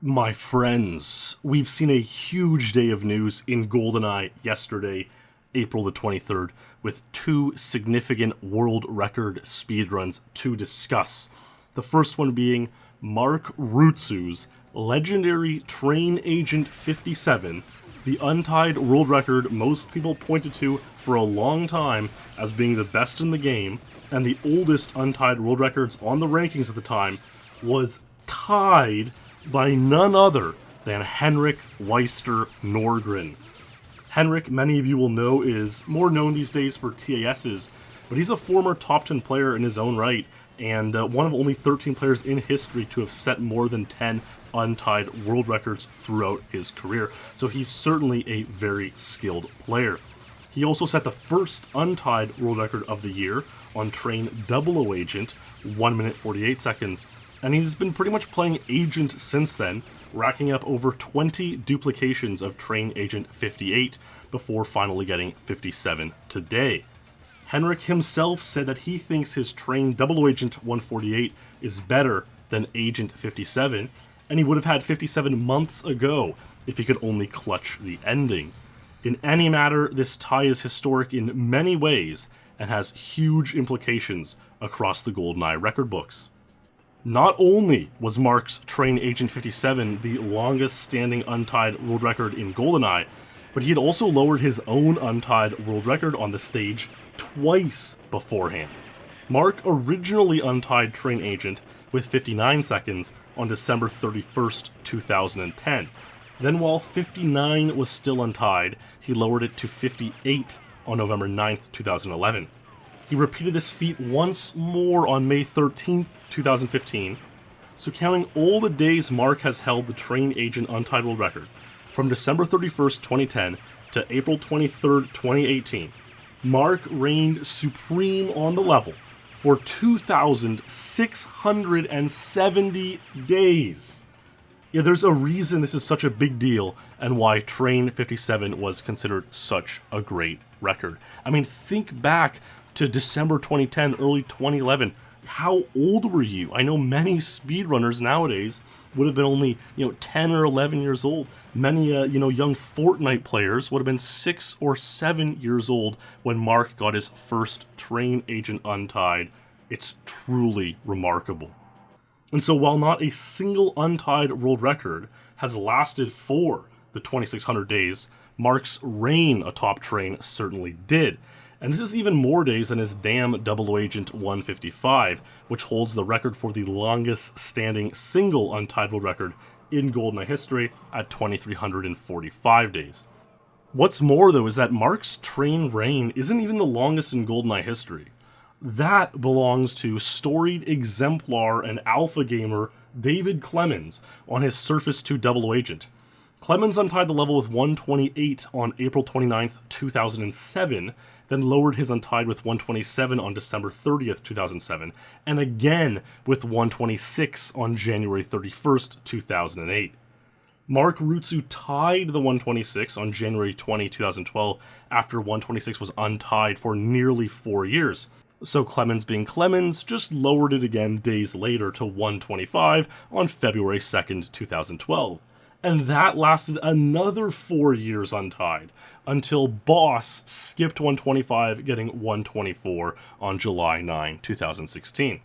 My friends, we've seen a huge day of news in GoldenEye yesterday, April the 23rd, with two significant world record speedruns to discuss. The first one being Marc Rützou's legendary Train Agent 57, the untied world record most people pointed to for a long time as being the best in the game, and the oldest untied world records on the rankings at the time, was tied by none other than Henrik Nordgren. Henrik, many of you will know, is more known these days for TASs, but he's a former top 10 player in his own right, and one of only 13 players in history to have set more than 10 untied world records throughout his career, so he's certainly a very skilled player. He also set the first untied world record of the year on Train 00 Agent, 1 minute 48 seconds, and he's been pretty much playing Agent since then, racking up over 20 duplications of Train Agent 58 before finally getting 57 today. Henrik himself said that he thinks his Train 00 Agent 148 is better than Agent 57, and he would have had 57 months ago if he could only clutch the ending. In any matter, this tie is historic in many ways and has huge implications across the GoldenEye record books. Not only was Marc's Train Agent 57 the longest standing untied world record in GoldenEye, but he had also lowered his own untied world record on the stage twice beforehand. Marc originally untied Train Agent with 59 seconds on December 31st, 2010. Then while 59 was still untied, he lowered it to 58 on November 9th, 2011. He repeated this feat once more on May 13th, 2015, so counting all the days Marc has held the Train Agent untied world record, from December 31st, 2010 to April 23rd, 2018, Marc reigned supreme on the level for 2,670 days. Yeah, there's a reason this is such a big deal and why Train 57 was considered such a great record. I mean, think back to December 2010, early 2011. How old were you? I know many speedrunners nowadays would have been only, 10 or 11 years old. Many, young Fortnite players would have been 6 or 7 years old when Marc got his first Train Agent untied. It's truly remarkable. And so while not a single untied world record has lasted for the 2,600 days, Marc's reign atop Train certainly did. And this is even more days than his damn 00 Agent 155, which holds the record for the longest standing single untied world record in GoldenEye history at 2,345 days. What's more though is that Marc's Train reign isn't even the longest in GoldenEye history. That belongs to storied exemplar and alpha gamer David Clemens on his Surface 2 00 Agent. Clemens untied the level with 128 on April 29th, 2007, then lowered his untied with 127 on December 30th, 2007, and again with 126 on January 31st, 2008. Marc Rützou tied the 126 on January 20, 2012, after 126 was untied for nearly 4 years. So Clemens, being Clemens, just lowered it again days later to 125 on February 2nd, 2012. And that lasted another 4 years untied, until Boss skipped 125, getting 124 on July 9, 2016.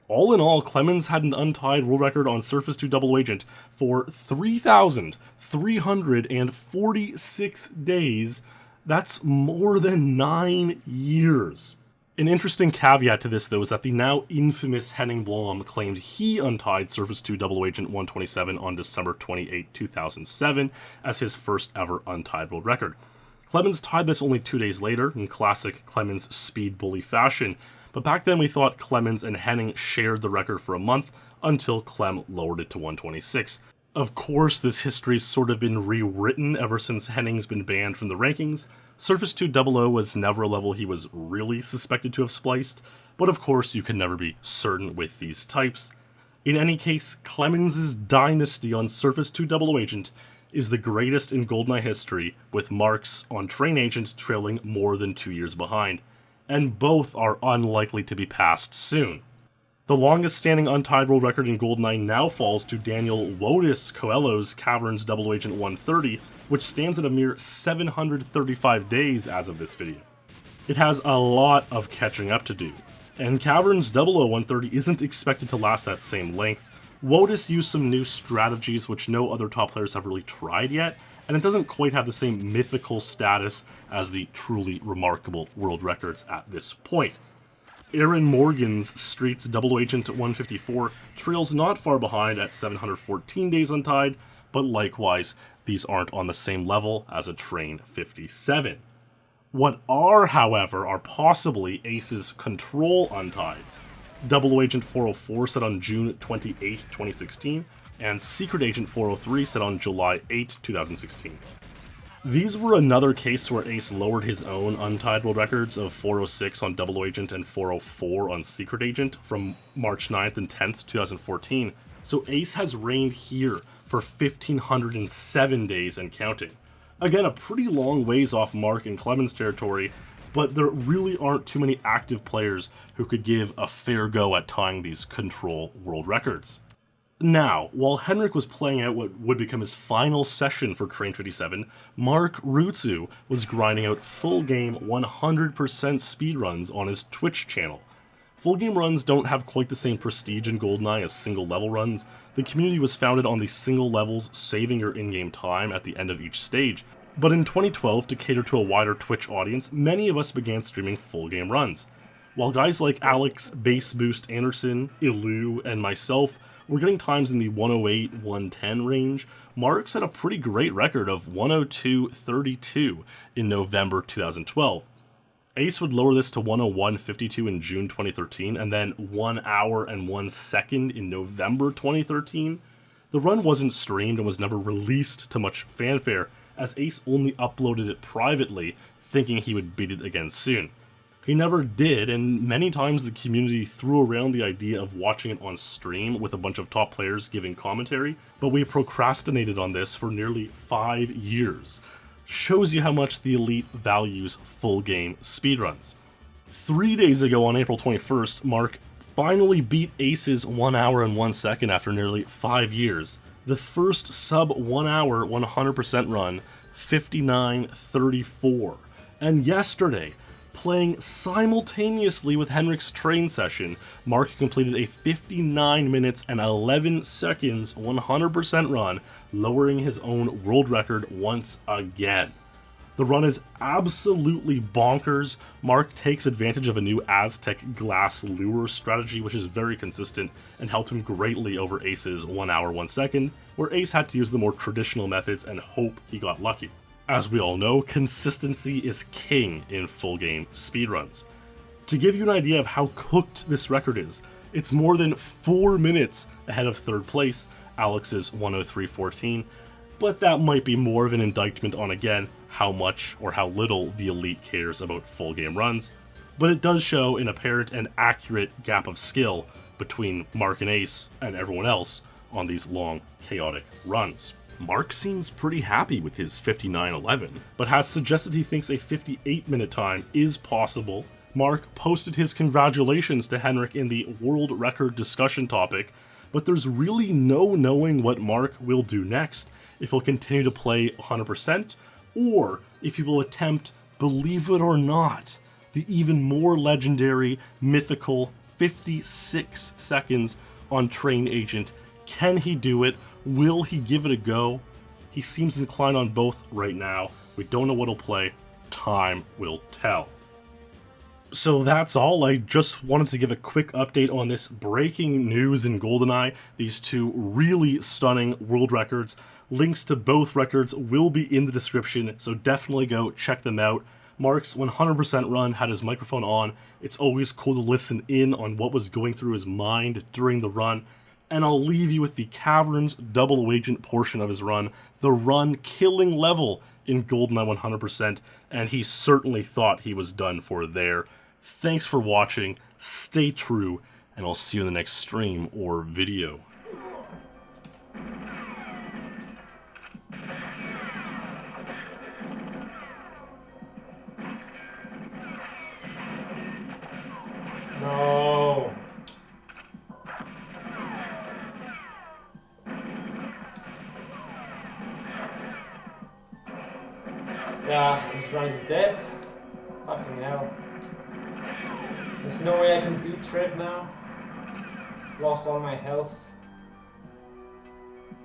All in all, Clemens had an untied world record on Surface 2 00 Agent for 3,346 days. That's more than 9 years. An interesting caveat to this, though, is that the now infamous Henning Blom claimed he untied Surface 2 00 Agent 127 on December 28, 2007 as his first ever untied world record. Clemens tied this only 2 days later in classic Clemens speed bully fashion, but back then we thought Clemens and Henning shared the record for a month until Clem lowered it to 126. Of course, this history's sort of been rewritten ever since Henning's been banned from the rankings. Surface 2 00 was never a level he was really suspected to have spliced, but of course you can never be certain with these types. In any case, Clemens' dynasty on Surface 2 00 Agent is the greatest in GoldenEye history, with Marc's on Train Agent trailing more than 2 years behind, and both are unlikely to be passed soon. The longest standing untied world record in GoldenEye now falls to Daniel Wotus Coelho's Caverns Double Agent 130, which stands at a mere 735 days as of this video. It has a lot of catching up to do, and Caverns 00130 isn't expected to last that same length. Wotus used some new strategies which no other top players have really tried yet, and it doesn't quite have the same mythical status as the truly remarkable world records at this point. Aaron Morgan's Streets Double Agent 154 trails not far behind at 714 days untied, but likewise, these aren't on the same level as a Train 57. What are, however, are possibly Ace's Control untieds. Double Agent 404 set on June 28, 2016, and Secret Agent 403 set on July 8, 2016. These were another case where Ace lowered his own untied world records of 406 on Double Agent and 404 on Secret Agent from March 9th and 10th, 2014, so Ace has reigned here for 1,507 days and counting. Again, a pretty long ways off Marc and Clemens territory, but there really aren't too many active players who could give a fair go at tying these Control world records. Now, while Henrik was playing out what would become his final session for Train 57, Marc Rützou was grinding out full game 100% speedruns on his Twitch channel. Full game runs don't have quite the same prestige in GoldenEye as single level runs. The community was founded on the single levels saving your in-game time at the end of each stage, but in 2012, to cater to a wider Twitch audience, many of us began streaming full game runs. While guys like Alex, Bass Boost Anderson, Ilu, and myself were getting times in the 108-110 range, Marc set a pretty great record of 102.32 in November 2012. Ace would lower this to 101.52 in June 2013, and then 1 hour and 1 second in November 2013. The run wasn't streamed and was never released to much fanfare, as Ace only uploaded it privately, thinking he would beat it again soon. He never did, and many times the community threw around the idea of watching it on stream with a bunch of top players giving commentary, but we procrastinated on this for nearly 5 years. Shows you how much the elite values full game speedruns. 3 days ago on April 21st, Marc finally beat Ace's 1 hour and 1 second after nearly 5 years. The first sub 1 hour 100% run, 59.34. And yesterday, playing simultaneously with Henrik's train session, Marc completed a 59 minutes and 11 seconds 100% run, lowering his own world record once again. The run is absolutely bonkers. Marc takes advantage of a new Aztec glass lure strategy, which is very consistent and helped him greatly over Ace's 1 hour 1 second, where Ace had to use the more traditional methods and hope he got lucky. As we all know, consistency is king in full game speedruns. To give you an idea of how cooked this record is, it's more than 4 minutes ahead of third place, Alex's 103.14, but that might be more of an indictment on, again, how much or how little the elite cares about full game runs, but it does show an apparent and accurate gap of skill between Marc and Ace and everyone else on these long, chaotic runs. Marc seems pretty happy with his 59.11, but has suggested he thinks a 58-minute time is possible. Marc posted his congratulations to Henrik in the world record discussion topic, but there's really no knowing what Marc will do next, if he'll continue to play 100%, or if he will attempt, believe it or not, the even more legendary, mythical 56 seconds on Train Agent. Can he do it? Will he give it a go? He seems inclined on both right now. We don't know what he'll play. Time will tell. So that's all. I just wanted to give a quick update on this breaking news in GoldenEye. These two really stunning world records. Links to both records will be in the description, so definitely go check them out. Marc's 100% run had his microphone on. It's always cool to listen in on what was going through his mind during the run. And I'll leave you with the Caverns Double Agent portion of his run, the run killing level in GoldenEye 100%, and he certainly thought he was done for there. Thanks for watching, stay true, and I'll see you in the next stream or video. No. Yeah, this run is dead. Fucking hell. There's no way I can beat Trev now. Lost all my health.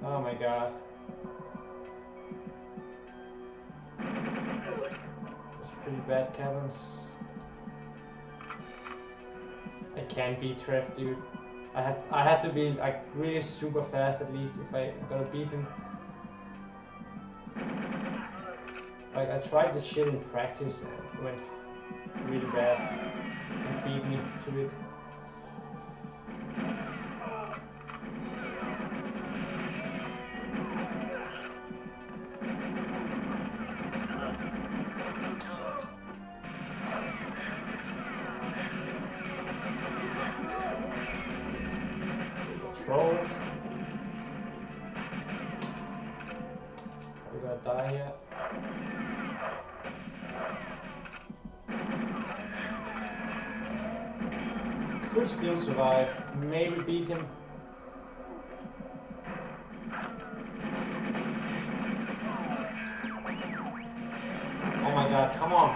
Oh my god. It's pretty bad, Clemens. I can't beat Trev, dude. I had to be like really super fast at least if I'm gonna beat him. Like I tried this shit in practice and it went really bad and beat me to it. Trolled. Probably gonna die here. Could still survive. Maybe beat him. Oh my god, come on.